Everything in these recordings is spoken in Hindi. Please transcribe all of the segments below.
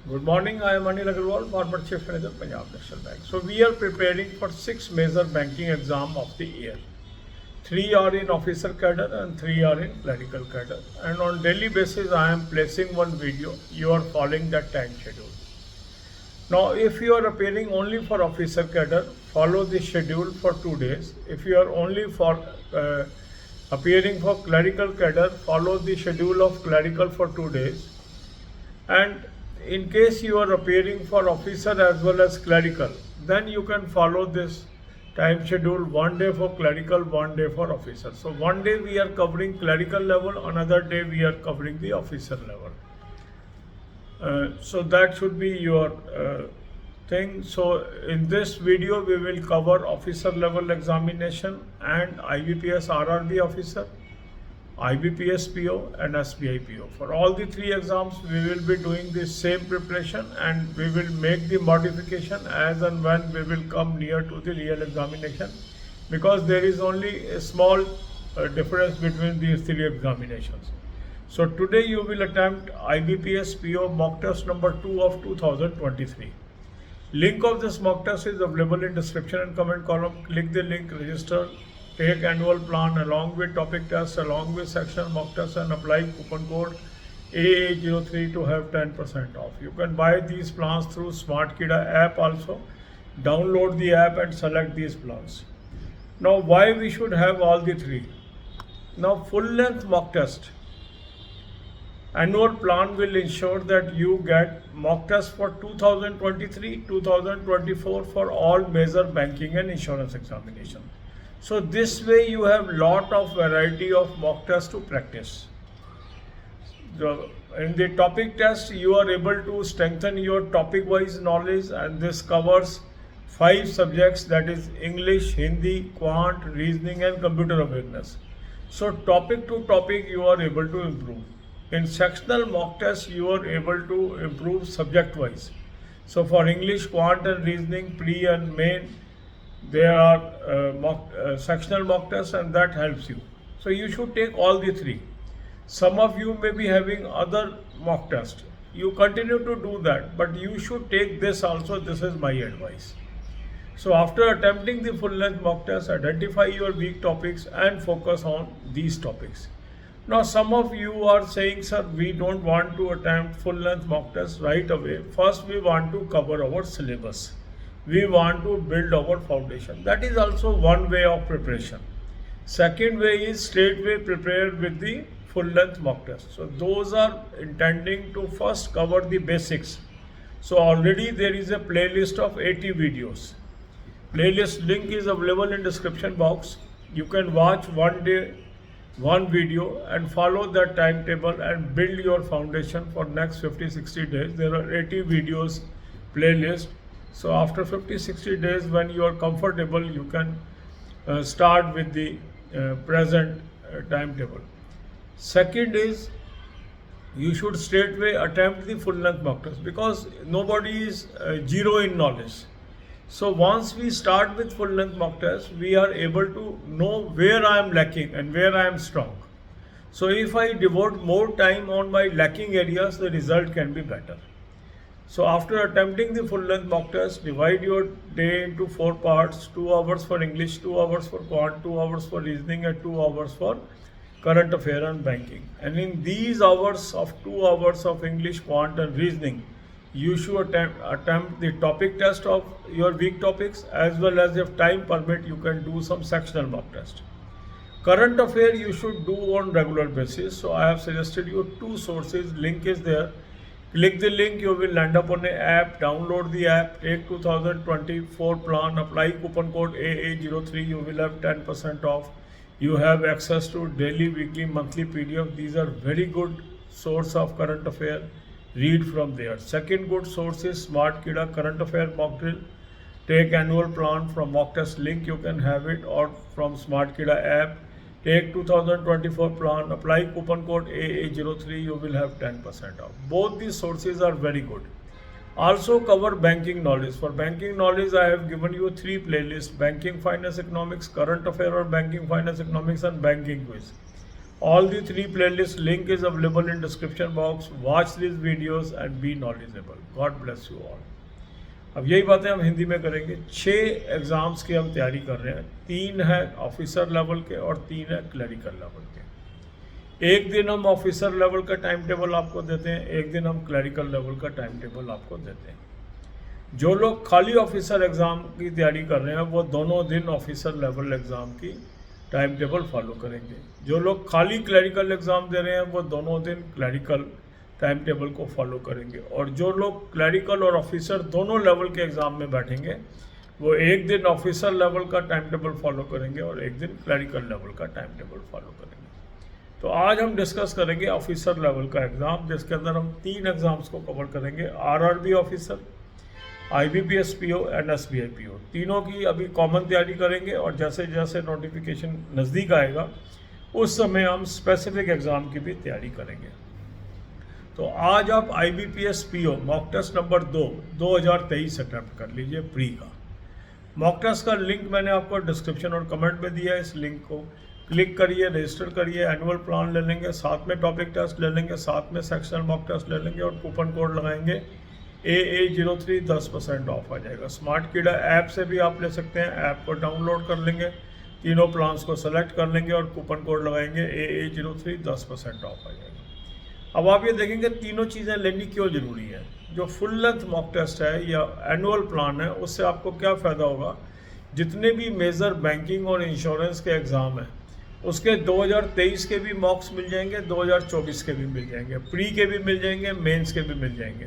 Good morning. I am Anil Agarwal, former Chief Manager, Punjab National Bank. So we are preparing for 6 major banking exam of the year. 3 are in officer cadre and 3 are in clerical cadre. And on daily basis, I am placing one video. You are following that time schedule. Now, if you are appearing only for officer cadre, follow the schedule for 2 days. If you are only for appearing for clerical cadre, follow the schedule of clerical for 2 days. And in case you are appearing for officer as well as clerical, then you can follow this time schedule: one day for clerical, one day for officer. So one day we are covering clerical level, another day we are covering the officer level. So that should be your thing. So in this video we will cover officer level examination and IBPS RRB officer, IBPS PO and SBI PO. For all the 3 exams, we will be doing the same preparation and we will make the modification as and when we will come near to the real examination, because there is only a small difference between these 3 examinations. So today you will attempt IBPS PO mock test number 2 of 2023. Link of this mock test is available in description and comment column. Click the link, register, take annual plan along with topic test, along with sectional mock test, and apply coupon code AA03 to have 10% off. You can buy these plans through Smart Kida app also. Download the app and select these plans. Now, why we should have all the 3? Now, full length mock test annual plan will ensure that you get mock test for 2023, 2024 for all major banking and insurance examination. So this way you have lot of variety of mock tests to practice. In the topic test, you are able to strengthen your topic wise knowledge, and this covers 5 subjects, that is English, Hindi, Quant, Reasoning and Computer Awareness. So topic to topic you are able to improve. In sectional mock test, you are able to improve subject wise. So for English, Quant and Reasoning, pre and main, there are sectional mock tests, and that helps you. So you should take all the 3. Some of you may be having other mock tests. You continue to do that, but you should take this also. This is my advice. So after attempting the full length mock test, identify your weak topics and focus on these topics. Now some of you are saying, sir, we don't want to attempt full length mock test right away. First we want to cover our syllabus. We want to build our foundation. That is also one way of preparation. Second way is straightway prepare with the full length mock test. So those are intending to first cover the basics. So already there is a playlist of 80 videos. Playlist link is available in description box. You can watch one day one video and follow that timetable and build your foundation for next 50-60 days. There are 80 videos playlist. So after 50-60 days, when you are comfortable, you can start with the present timetable. Second is, you should straightway attempt the full length mock test, because nobody is zero in knowledge. So once we start with full length mock test, we are able to know where I am lacking and where I am strong. So if I devote more time on my lacking areas, the result can be better. So after attempting the full length mock test, divide your day into 4 parts: 2 hours for English, 2 hours for Quant, 2 hours for Reasoning and 2 hours for Current Affair and Banking. And in these hours of 2 hours of English, Quant and Reasoning, you should attempt the topic test of your weak topics, as well as if time permit, you can do some sectional mock test. Current Affair you should do on regular basis. So I have suggested you 2 sources. Link is there. Click the link, you will land up on an app. Download the app, take 2024 plan, apply coupon code AA03, you will have 10% off. You have access to daily, weekly, monthly PDF. These are very good source of current affair. Read from there. Second good source is Smart Kida Current Affair Mock Drill. Take annual plan from mock test link, you can have it, or from Smart Kida app. Take 2024 plan, apply coupon code AA03, you will have 10% off. Both these sources are very good. Also cover banking knowledge. For banking knowledge, I have given you 3 playlists: Banking Finance Economics, Current Affair or Banking Finance Economics, and Banking Quiz. All the three playlists link is available in description box. Watch these videos and be knowledgeable. God bless you all. अब यही बातें हम हिंदी में करेंगे। 6 एग्ज़ाम्स की हम तैयारी कर रहे हैं। 3 है ऑफिसर लेवल के और 3 है क्लरिकल लेवल के। एक दिन हम ऑफिसर लेवल का टाइम टेबल आपको देते हैं, एक दिन हम क्लरिकल लेवल का टाइम टेबल आपको देते हैं। जो लोग खाली ऑफिसर एग्ज़ाम की तैयारी कर रहे हैं वो दोनों दिन ऑफिसर लेवल एग्ज़ाम की टाइम टेबल फॉलो करेंगे। जो लोग खाली क्लरिकल एग्ज़ाम दे रहे हैं वो दोनों दिन क्लरिकल टाइम टेबल को फॉलो करेंगे। और जो लोग क्लरिकल और ऑफिसर दोनों लेवल के एग्ज़ाम में बैठेंगे वो एक दिन ऑफिसर लेवल का टाइम टेबल फॉलो करेंगे और एक दिन क्लरिकल लेवल का टाइम टेबल फॉलो करेंगे। तो आज हम डिस्कस करेंगे ऑफिसर लेवल का एग्ज़ाम, जिसके अंदर हम 3 एग्ज़ाम्स को कवर करेंगे। RRB officer, IBPS PO and SBI PO, तीनों की अभी कॉमन तैयारी करेंगे और जैसे जैसे नोटिफिकेशन नज़दीक आएगा उस समय हम स्पेसिफिक एग्ज़ाम की भी तैयारी करेंगे। तो आज आप IBPS PO mock test number 2 2023 attempt कर लीजिए प्री का। मॉक टेस्ट का लिंक मैंने आपको डिस्क्रिप्शन और कमेंट में दिया है। इस लिंक को क्लिक करिए, रजिस्टर करिए, एनुअल प्लान ले लेंगे, साथ में टॉपिक टेस्ट ले लेंगे, साथ में सेक्शनल मॉक टेस्ट ले लेंगे और कूपन कोड लगाएंगे AA03, 10% ऑफ आ जाएगा। स्मार्ट कीड़ा ऐप से भी आप ले सकते हैं, ऐप को डाउनलोड कर लेंगे, तीनों प्लान्स को सेलेक्ट कर लेंगे और कूपन कोड लगाएंगे AA03, 10% ऑफ आ जाएगा। अब आप ये देखेंगे तीनों चीज़ें लेनी क्यों ज़रूरी है। जो फुल लेंथ मॉक टेस्ट है या एनुअल प्लान है उससे आपको क्या फ़ायदा होगा, जितने भी मेजर बैंकिंग और इंश्योरेंस के एग्ज़ाम हैं उसके 2023 के भी मॉक्स मिल जाएंगे, 2024 के भी मिल जाएंगे, प्री के भी मिल जाएंगे, मेंस के भी मिल जाएंगे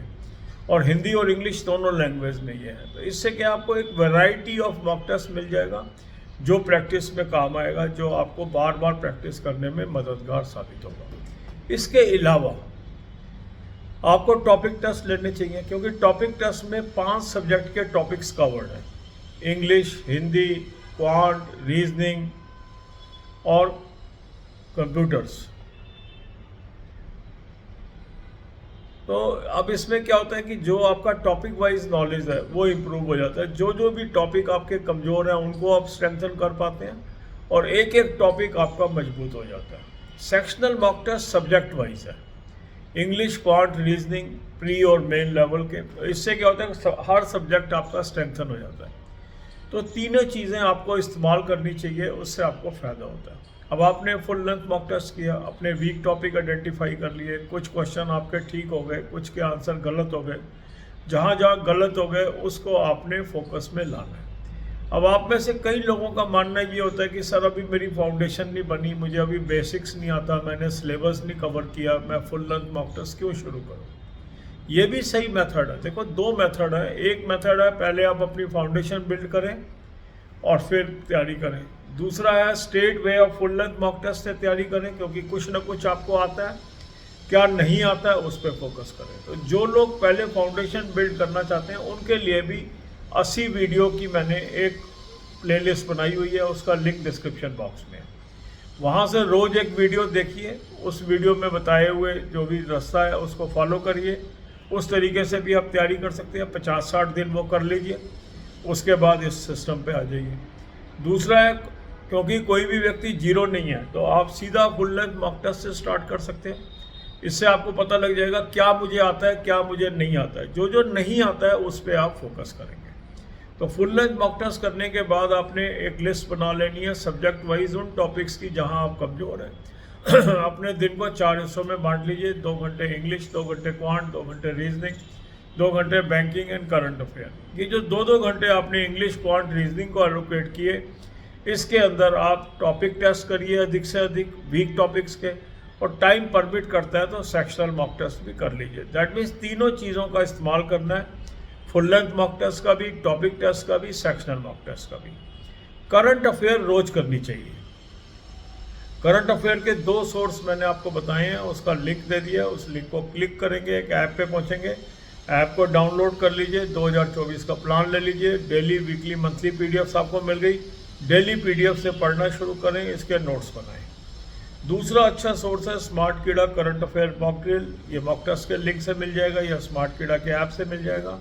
और हिंदी और इंग्लिश दोनों लैंग्वेज में ये है। तो इससे क्या आपको एक वैरायटी ऑफ मॉक टेस्ट मिल जाएगा जो प्रैक्टिस में काम आएगा, जो आपको बार बार प्रैक्टिस करने में मददगार साबित होगा। इसके अलावा आपको टॉपिक टेस्ट लेने चाहिए क्योंकि टॉपिक टेस्ट में 5 सब्जेक्ट के टॉपिक्स कवर्ड हैं, इंग्लिश, हिंदी, क्वांट, रीजनिंग और कंप्यूटर्स। तो अब इसमें क्या होता है कि जो आपका टॉपिक वाइज नॉलेज है वो इम्प्रूव हो जाता है। जो भी टॉपिक आपके कमज़ोर हैं उनको आप स्ट्रेंथन कर पाते हैं और एक एक टॉपिक आपका मजबूत हो जाता है। Sectional mock test subject wise है, इंग्लिश, क्वांट, रीजनिंग, प्री और मेन लेवल के। तो इससे क्या होता है कि हर सब्जेक्ट आपका स्ट्रेंथन हो जाता है। तो तीनों चीज़ें आपको इस्तेमाल करनी चाहिए, उससे आपको फ़ायदा होता है। अब आपने फुल लेंथ मॉक टेस्ट किया, अपने वीक टॉपिक आइडेंटिफाई कर लिए, कुछ क्वेश्चन आपके ठीक हो गए, कुछ के आंसर गलत हो गए। जहाँ जहाँ गलत हो गए उसको आपने फोकस में लाना है। अब आप में से कई लोगों का मानना ये होता है कि सर अभी मेरी फाउंडेशन नहीं बनी, मुझे अभी बेसिक्स नहीं आता, मैंने सिलेबस नहीं कवर किया, मैं फुल लेंथ मॉक टेस्ट क्यों शुरू करूँ। ये भी सही मेथड है। देखो 2 मेथड है। एक मेथड है पहले आप अपनी फाउंडेशन बिल्ड करें और फिर तैयारी करें। दूसरा है straight way of full length mock test से तैयारी करें क्योंकि कुछ ना कुछ आपको आता है, क्या नहीं आता है उस पर फोकस करें। तो जो लोग पहले फाउंडेशन बिल्ड करना चाहते हैं उनके लिए भी 80 वीडियो की मैंने एक प्लेलिस्ट बनाई हुई है, उसका लिंक डिस्क्रिप्शन बॉक्स में है। वहाँ से रोज़ एक वीडियो देखिए, उस वीडियो में बताए हुए जो भी रास्ता है उसको फॉलो करिए। उस तरीके से भी आप तैयारी कर सकते हैं। 50-60 दिन वो कर लीजिए, उसके बाद इस सिस्टम पे आ जाइए। दूसरा है क्योंकि कोई भी व्यक्ति जीरो नहीं है तो आप सीधा फुल लेंथ मॉक टेस्ट से स्टार्ट कर सकते हैं। इससे आपको पता लग जाएगा क्या मुझे आता है, क्या मुझे नहीं आता है। जो नहीं आता है उस पर आप फोकस करेंगे। तो फुल लेंथ मॉक टेस्ट करने के बाद आपने एक लिस्ट बना लेनी है सब्जेक्ट वाइज उन टॉपिक्स की जहां आप कमज़ोर हैं। अपने दिन को 4 हिस्सों में बांट लीजिए। 2 घंटे इंग्लिश, 2 घंटे क्वांट, 2 घंटे रीजनिंग, 2 घंटे बैंकिंग एंड करंट अफेयर। ये जो 2-2 घंटे आपने इंग्लिश, क्वांट, रीजनिंग को एलोकेट किए, इसके अंदर आप टॉपिक टेस्ट करिए अधिक से अधिक वीक टॉपिक्स के, और टाइम परमिट करता है तो सेक्शनल मॉक टेस्ट भी कर लीजिए। दैट मीन्स तीनों चीज़ों का इस्तेमाल करना है, फुल लेंथ मॉक टेस्ट का भी, टॉपिक टेस्ट का भी, सेक्शनल मॉक टेस्ट का भी। करंट अफेयर रोज करनी चाहिए। करंट अफेयर के 2 सोर्स मैंने आपको बताए हैं, उसका लिंक दे दिया। उस लिंक को क्लिक करेंगे, एक ऐप पे पहुंचेंगे, ऐप को डाउनलोड कर लीजिए, 2024 का प्लान ले लीजिए। डेली, वीकली, मंथली पीडीएफ्स आपको मिल गई। डेली पीडीएफ से पढ़ना शुरू करें, इसके नोट्स बनाएं। दूसरा अच्छा सोर्स है स्मार्ट कीड़ा करंट अफेयर मॉक ड्रिल। ये मॉक टेस्ट के लिंक से मिल जाएगा या स्मार्ट कीड़ा के ऐप से मिल जाएगा।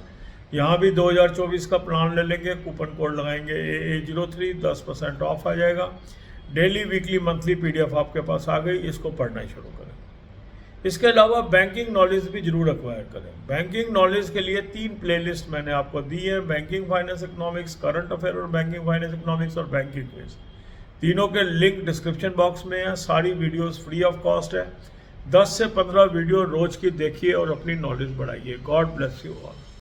यहाँ भी 2024 का प्लान ले लेंगे, कूपन कोड लगाएंगे AA03, 10% ऑफ आ जाएगा। डेली वीकली मंथली PDF आपके पास आ गई, इसको पढ़ना शुरू करें। इसके अलावा बैंकिंग नॉलेज भी जरूर एक्वायर करें। बैंकिंग नॉलेज के लिए 3 प्लेलिस्ट मैंने आपको दी है, banking finance economics, current affair और बैंकिंग फाइनेंस इकोनॉमिक्स और बैंकिंग क्विज। तीनों के लिंक डिस्क्रिप्शन बॉक्स में है। सारी वीडियोस फ्री ऑफ कॉस्ट है। 10 से 15 वीडियो रोज की देखिए और अपनी नॉलेज बढ़ाइए। God bless you all.